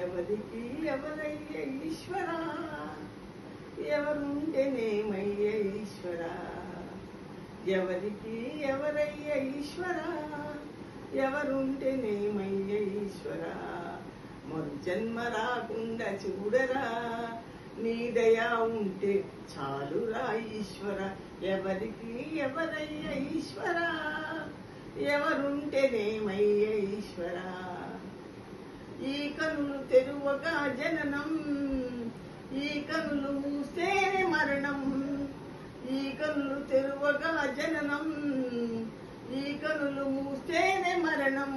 ఎవరికి ఎవరయ్య ఈశ్వరా, ఎవరుంటేనేమయ్య ఈశ్వరా, ఎవరికి ఎవరయ్య ఈశ్వరా, ఎవరుంటేనేమయ్య ఈశ్వరా, మరు జన్మ రాకుండా చూడరా, నీ దయా ఉంటే చాలురా ఈశ్వర, ఎవరికి ఎవరయ్య ఈశ్వరా, ఎవరుంటేనేమయ్య ఈశ్వరా, ఈ కనులు తెరువగా జననం, ఈ కనులు మూస్తేనే మరణం, ఈ కనులు తెరువగా జననం, ఈ కనులు మూస్తేనే మరణం,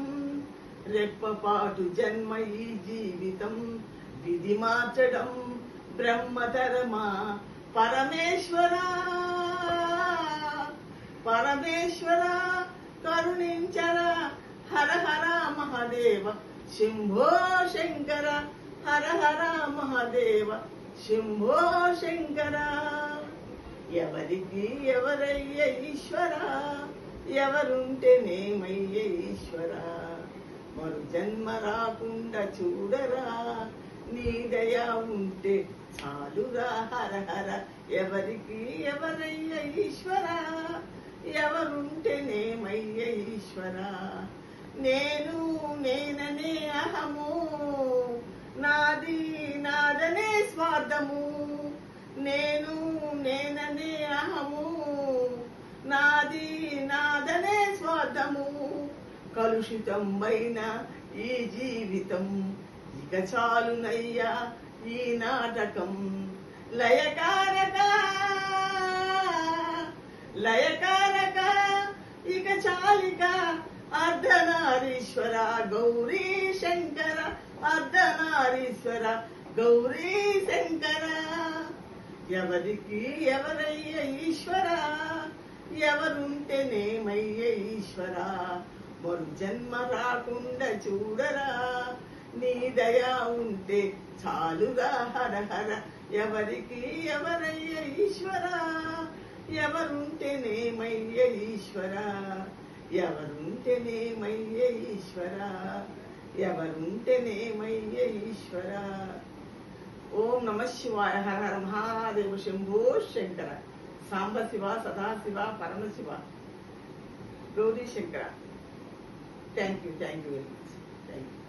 రెప్పపాటు జన్మ ఈ జీవితం, విధి మార్చడం బ్రహ్మతరమా పరమేశ్వరా, పరమేశ్వరా కరుణించరా, హర హర మహాదేవ శంభో శంకర, హర హర మహాదేవ శంభో శంకర, ఎవరికి ఎవరయ్య ఈశ్వరా, ఎవరుంటేనేమయ్య ఈశ్వరా, మరు జన్మ రాకుండా చూడరా, నీ దయా ఉంటే చాలురా, హర హర, ఎవరికి ఎవరయ్య ఈశ్వరా, ఎవరుంటేనేమయ్య ఈశ్వరా, నేను నేననే అహము, నాది నాదనే స్వార్థము, నేను నేననే అహము, నాది నాదనే స్వార్థము, కలుషితమైన ఈ జీవితం, ఇక చాలునయ్యా ఈ నాటకం, లయకారక లయకారక, ఇక చాలిక అర్ధనారీశ్వర గౌరీ శంకర, అర్ధనారీశ్వర గౌరీ శంకర, ఎవరికి ఎవరయ్య ఈశ్వరా, ఎవరుంటేనేమయ్య ఈశ్వరా, మరు జన్మ రాకుండా చూడరా, నీ దయా ఉంటే చాలుగా, హర హర, ఎవరికి ఎవరయ్య ఈశ్వరా, ఎవరుంటేనేమయ్య ఈశ్వరా, ఎవరుంటేనేమయ్య ఈశ్వరా, ఎవరుంటేనేమయ్య ఈశ్వరా. ఓం నమ శివాయ, Hara Hara Mahadeva Shambho Shankara, Samba Shiva, Sadashiva, Paramashiva, Gauri Shankara. Thank you very much. Thank you.